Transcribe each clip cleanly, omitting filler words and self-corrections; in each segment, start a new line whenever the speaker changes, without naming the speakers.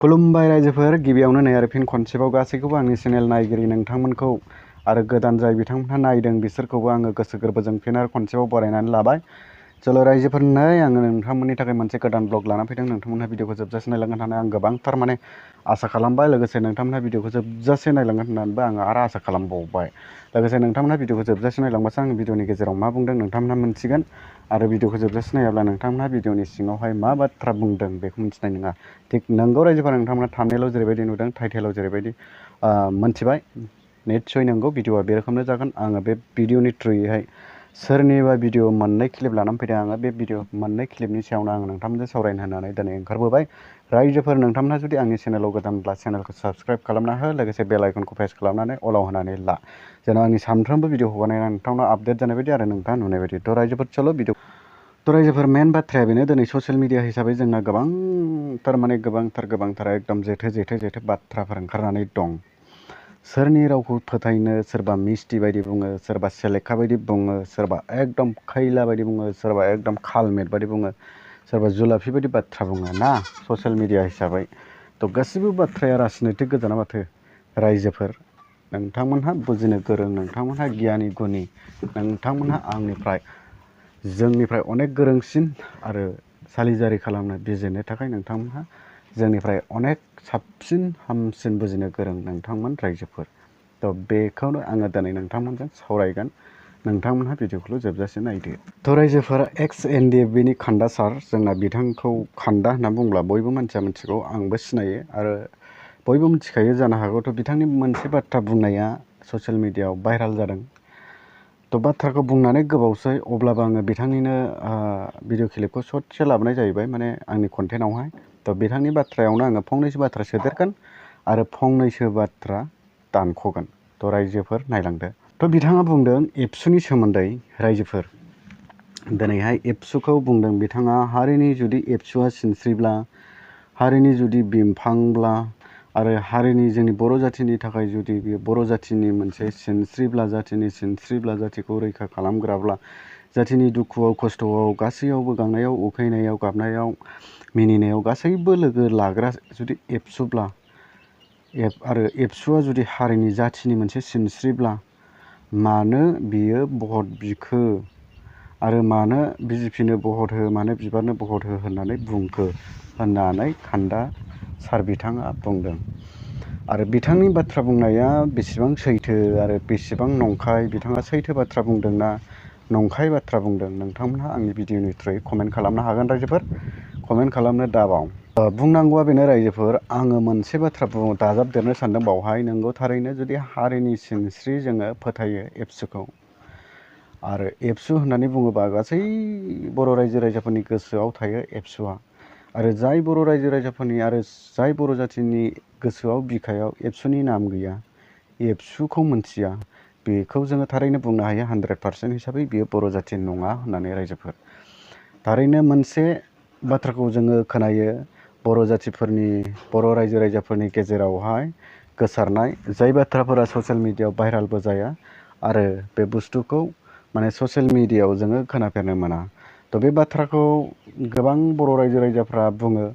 खुलुमबाय रायजोफोर गिबियावनो नै आरो फिन खनसेबाव गासैखौबो आंनि चेनेल नायगिरि नोंथांमोनखौ आरो गोदान जाय बिथांमोनहा नायदों बिसोरखौबो आङो गोसो गोरबोजों फिन आरो खनसेबाव बरायनानै लाबाय। चलो रायजोफोर नै आङो नोंथांमोननि थाखाय मोनसे गोदान ब्लग लाना फैदों। नोंथांमोनहा भिडिअखौ जोबजासे नायलांगोन होननानै आं गोबांथार आसा खालामबाय। लोगोसे नोंथांमोनहा भिडिअखौ जोबजासे नायलांगोन होननानैबो आङो आरो आसा खालामबावबाय। लोगोसे नोंथांमोनहा भिडिअखौ जोबजासे नायलांबासो आं भिडिअनि गेजेराव मा बुंदों नोंथांमोनहा मोनथिगोन आरो भिडिअखौ जोबजासे नायाब्ला नोंथांमोनहा भिडिअनि सिङावहाय मा बाथ्रा बुंदों बेखौ मिथिनाय नङा। थिग नंगौ रायजोफोर नोंथांमोना थाम्बनेलाव जेरैबायदि नुदों टाइटेलाव जेरैबायदि मोनथिबाय निस्सय नंगौ भिडिअआ बे रोखोमनो जागोन। आङो बे भिडिअनि थ्रुयैहाय सोरनिबा भिडिअ मोननै क्लिप लानानै फैदों। आङो बे भिडिअ मोननै क्लिपनि सायावनो आङो नोंथांमोनजों सावरायनो होननानै दिनै ओंखारबोबाय। रायजोफोर नोंथांमोनहा जुदि आंनि चेनेलाव गोदानब्ला चेनेलखौ साबस्क्राइब खालामना हो। लोगोसे बेल आइकनखौ प्रेस खालामनानै अलाव होनानै ला जेन' आंनि सानफ्रोमबो भिडिअ हगारनाया नोंथांनाव आपडेट जानाय बायदि आरो नोंथाङा नुनाय बायदि। थ' रायजोफोर चलो भिडिअ रायजोफोर मेन बाथ्राया बेनो दिनै ससियेल मिडिया हिसाबै जोंना गोबांथार एकदम जेथो बाथ्राफोर ओंखारनानै दं। सोरनि रावखौ फोथायनो, सोरबा मिस्टि बायदि बुङो, सोरबा सेलेखा बायदि बुङो, सोरबा एकदम खैला बायदि बुङो, सोरबा एकदम खालमेट बायदि बुङो, सोरबा जुलाफि बायदि बाथ्रा बुङो ना ससियेल मिडिया हिसाबै। थ' गासिबो बाथ्राया राजनितिक गोजाना माथो रायजोफोर नोंथांमोनहा बुजिनो गोरों, नोंथांमोनहा गियानि गुनि, नोंथांमोनहा जोंनिफ्राय अनेक गोरोंसिन आरो सालिजारि खालामनो बिजिरनो थाखाय नोंथांमोनहा जोंनिफ्राय अनेक साबसिन हामसिन बुजिनो गोरों नोंथांमोन रायजोफोर। थ' बेखौनो आङो दिनै नोंथांमोनजों सावरायगोन। नोंथांमोनहा भिडिअखौल' जोबजासे नायदो। थ' रायजोफोर एक्स एनडिएफबिनि खान्दा सार, जोंना बिथांखौ खान्दा होनना बुंब्ला बयबो मानसिया मिथिगौ, आंबो सिनायो आरो बयबो मिथिखायो जानो हागौ। थ' बिथांनि मोनसे बाथ्रा बुंनाया ससियेल मिडियाआव भाइराल जादों। थ' बाथ्राखौ बुंनानै गोबावसै, अब्लाबो आङो बिथांनिनो भिडिअ क्लिपखौ ससे लाबोनाय जाहैबाय आंनि कन्टेन्टआवहाय। थ' बिथांनि बाथ्रायावनो आङो फंनैसो बाथ्रा सोदेरगोन आरो फंनैसो बाथ्रा दानख'गोन। थ' रायजोफोर नायलांदो। थ' बिथाङा बुंदों एबसुनि सोमोन्दै। रायजोफोर दिनैहाय एबसुखौ बुंदों बिथाङा, हारिनि जुदि एबसुआ सिनस्रिब्ला, हारिनि जुदि बिमफांब्ला आरो हारिनि जोंनि बर' जाथिनि थाखाय जुदि बेयो बर' जाथिनि मोनसे सिनस्रिब्ला, जाथिखौ रैखा खालामग्राब्ला, जाथिनि दुखुआव खस्थ'आव गासैयावबो गांनायाव उखैनायाव गाबनायाव मिनिनायाव गासैबो लोगो लाग्रा जुदि एबसुब्ला आरो एबसुआ जुदि हारिनि जाथिनि मोनसे सिनस्रिब्ला, मानो बियो भट बिखो आरो मानो बिजेपिनो भट हो, मानो बिबारनो भट हो होननानै बुंखो होननानै खान्दा सार बिथाङा बुंदों। आरो बिथांनि बाथ्रा बुंनाया बेसेबां सैथो आरो बेसेबां नंखाय, बिथाङा सैथो बाथ्रा बुंदोंना नंखाय बाथ्रा बुंदों, नोंथांमोनहा आंनि भिडिअनि थ्रुयै कमेन्ट खालामनो हागोन रायजोफोर। कमेन्ट खालामनो दाबाव। बुंनांगौआ बेनो रायजोफोर, आङो मोनसे बाथ्रा दाजाबदेरनो सानदों बावहाय। नोंगौ थारैनो जुदि हारिनि सिनस्रि जोङो फोथायो एबसुखौ, आरो एबसु होननानै बुङोबा गासै बर' रायजो राजाफोरनि गोसोआव थायो एबसुआ। आरो जाय बर' रायजो राजाफोरनि आरो जाय बर' जाथिनि गोसोआव बिखायाव एबसुनि नाम गैया, एबसुखौ मोनथिया, बेखौ जोङो थारैनो बुंनो हायो 100% हिसाबै बियो बर' जाथि नङा होननानै रायजोफोर। थारैनो मोनसे बाथ्राखौ जोङो खोनायो, बर' जातिफोरनि, बर' रायजो राजाफोरनि गेजेरावहाय गोसारनाय जाय बाथ्राफोरा ससियेल मिडियाआव भाइरालबो जाया आरो बे बुस्थुखौ ससियेल मिडियाआव जोङो खोनाफेरनो मोना। थ' बे बाथ्राखौ गोबां बर' रायजो राजाफ्रा बुङो,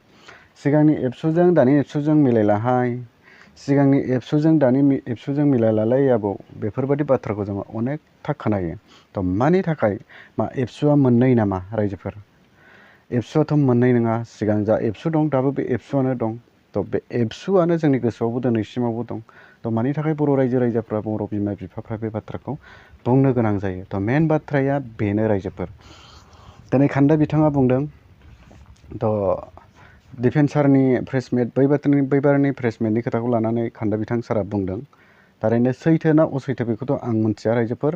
सिगांनि एबसुजों दानि एबसुजों मिलायलाहाय, सिगांनि एबसुजों दानि एबसुजों मिलायलालै आबौ, बेफोरबायदि बाथ्राखौ जोङो अनेकथा खोनायो। थ' मानि थाखाय, मा एबसुआ मोननै नामा रायजोफोर? एबसुआथ' मोननै नङा, सिगां जा एबसु दं दाबो बे एबसुआनो दं। थ' बे एबसुआनो जोंनि गोसोआवबो दिनैसिमावबो दं। थ' मानि थाखाय बर' रायजो राजाफ्रा, बर' बिमा बिफाफ्रा बे बाथ्राखौ बुंनो गोनां जायो? थ' मेन बाथ्राया बेनो रायजोफोर। दिनै खान्दा बिथाङा बुंदों, थ' डिफेन्सारनि प्रेसमिट बैबारनि प्रेसमिटनि खोथाखौ लानानै खान्दा बिथां सारा बुंदों। थारैनो सैथो ना असैथो बेखौथ' आं मिथिया रायजोफोर।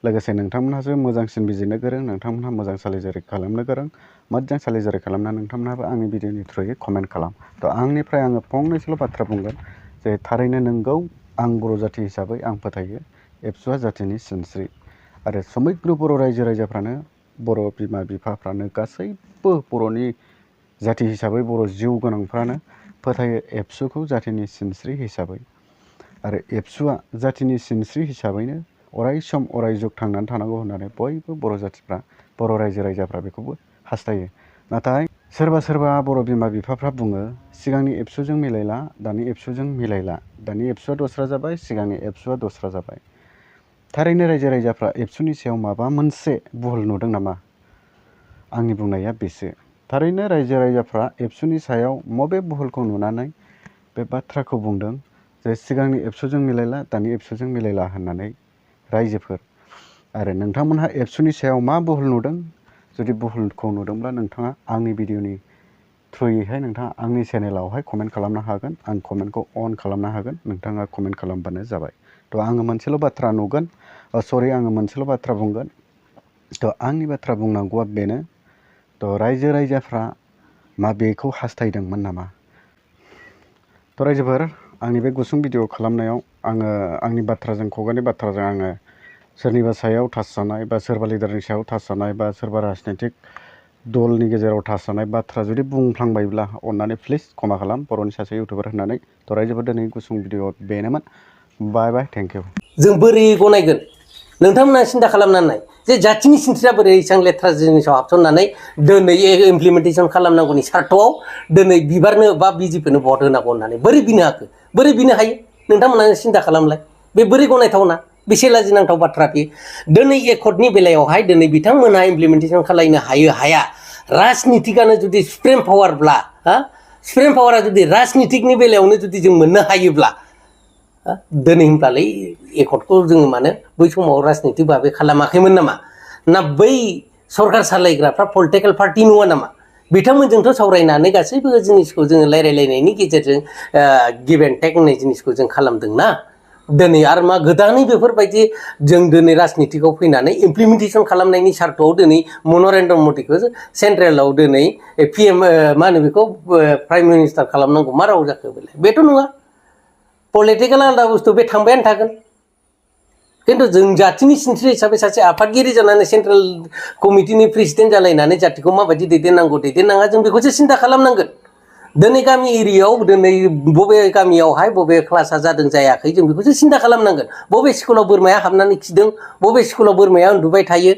लोगोसे नोंथांमोनहासो मोजांसिन बिजिरनो गोरों, नोंथांमोनहा मोजां सालिजारि खालामनो गोरों, मोजां सालिजारि खालामना नोंथांमोनहाबो आंनि भिडिअनि थ्रुयै कमेन्ट खालाम। थ' आंनिफ्राय आङो फंनैसोल' बाथ्रा बुंगोन जे थारैनो नंगौ, आं बर' जाथि हिसाबै आं फोथायो एबसुआ जाथिनि सिनस्रि। आरो समग्र बर' रायजो राजाफ्रानो, बर' बिमा बिफाफ्रानो, गासैबो बर'नि जाथि हिसाबै बर' जिउ गोनांफ्रानो फोथायो एबसुखौ जाथिनि सिनस्रि हिसाबै। आरो एबसुआ जाथिनि सिनस्रि हिसाबैनो अराय सम अराय जुग थांनानै थानांगौ होननानै बयबो बर' जातिफ्रा, बर' रायजो राजाफ्रा बेखौबो हास्थायो। नाथाय सोरबा सोरबा बर' बिमा बिफाफ्रा बुङो सिगांनि एबसुजों मिलायला, दानि एबसुजों मिलायला, दानि एबसुआ दस्रा जाबाय, सिगांनि एबसुआ दस्रा जाबाय। थारैनो रायजो राजाफ्रा एबसुनि सायाव माबा मोनसे भुल नुदों नामा? आंनि बुंनाया बेसो। थारैनो रायजो राजाफ्रा एबसुनि सायाव मबे भुलखौ नुनानै बे बाथ्राखौ बुंदों जे सिगांनि एबसुजों मिलायला, दानि एबसुजों मिलायला होननानै रायजोफोर। आरो नोंथांमोनहा एबसुनि सायाव मा भुल नुदों? जुदि भुलखौ नुदोंब्ला नोंथाङा आंनि भिडिअनि थ्रुयैहाय नोंथाङा आंनि चेनेलावहाय कमेन्ट खालामनो हागोन। आं कमेन्टखौ अन खालामनो हागोन, नोंथाङा कमेन्ट खालामबानो जाबाय। थ' आङो मोनसेल' बाथ्रा नुगोन, आङो मोनसेल' बाथ्रा बुंगोन। थ' आंनि बाथ्रा बुंनांगौआ बेनो, थ' रायजो राजाफ्रा मा बेखौ हास्थायदोंमोन नामा? थ' रायजोफोर, आंनि बे गुसुं भिडिअ खालामनायाव आङो आंनि बाथ्राजों, खुगानि बाथ्राजों आङो सोरनिबा सायाव टाच जानाय बा सोरबा लिडारनि सायाव टाच जानाय बा सोरबा राजनितिक दलनि गेजेराव टाच जानाय बाथ्रा जुदि बुंफ्लांबायब्ला अननानै प्लिज क्षमा खालाम, बर'नि सासे इउटुबार होननानै। थ' रायजोफोर, दिनै गुसुं भिडिअ बेनोमोन। बाय बाय, थेंक इउ।
जों बोरै गनायगोन? नोंथांमोना सिन्था खालामनानै जे जाथिनि सिनस्रिया बोरै एसेबां लेथ्रा जिनिसाव हाबसननानै दिनै इमप्लिमेन्टेसन खालामनांगौनि सार्टआव दिनै बिबारनो बा बिजेपिनो भट होनांगौ होननानै बोरै बिनो हाखो? बोरै बिनो हायो? नोंथांमोना सिन्था खालामलाय। बे बोरै गनायथावना? बेसे लाजिनांथाव बाथ्रा बे। दिनै एकर्डनि बेलायावहाय दिनै बिथांमोनहा इमप्लिमेन्टेसन खालामनो हाया। राजनितिकआनो जुदि सुप्रिम पावारब्ला, सुप्रिम पावारा जुदि राजनितिकनि बेलायावनो जुदि जों मोननो हायोब्ला, दिनै होनब्लालाय एकर्डखौ जोङो मानो बै समाव राजनितिक भाबै खालामाखैमोन नामा? ना बै सरकार सालायग्राफ्रा पलिटिकेल पार्टि नङा नामा? बिथांमोनजोंथ' सावरायनानै गासैबो जिनिसखौ जोङो रायलायलायनायनि गेजेरजों गिभ एन्ड टेक होननाय जिनिसखौ जों खालामदोंना। दिनै आरो मा गोदानै बेफोरबायदि जों दिनै राजनितिकआव फैनानै इमप्लिमेन्टेसन खालामनायनि सार्टआव दिनै नरेन्द्र मदिखौ सेन्ट्रेलाव दिनै PM मा होनो बेखौ प्राइम मिनिस्टार खालामनांगौ मा राव जाखो बेलाय? बेथ' नङा। पलिटिकेल आलादा बुस्थु, बे थांबायानो थागोन। खिन्थु जों जाथिनि सिनस्रि हिसाबै सासे आफादगिरि जानानै सेन्ट्रेल कमिटिनि प्रेसिडेन्ट जालायनानै जाथिखौ माबायदि दैदेननांगौ दैदेननाङा जों बेखौसो सिन्था खालामनांगोन। दिनै गामि एरियायाव दिनै बबे गामियावहाय बबे क्लासा जादों जायाखै जों बेखौसो सिन्था खालामनांगोन। बबे स्कुलाव बोरमाया हाबनानै खिदों, बबे स्कुलाव बोरमाया उन्दुबाय थायो,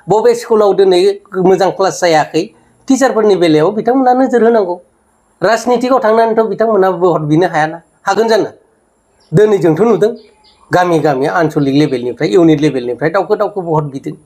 बबे स्कुलाव दिनै मोजां क्लास जायाखै, टिचारफोरनि बेलायाव बिथांमोना नोजोर होनांगौ। राजनितिकआव थांनानैथ' बिथांमोना भट बिनो हायाना, हागोन जानो? दिनै जोंथ' नुदों गामि गामि आनसलिक लेभेलनिफ्राय इउनिट लेभेलनिफ्राय दावखो दावखो भट बिदों।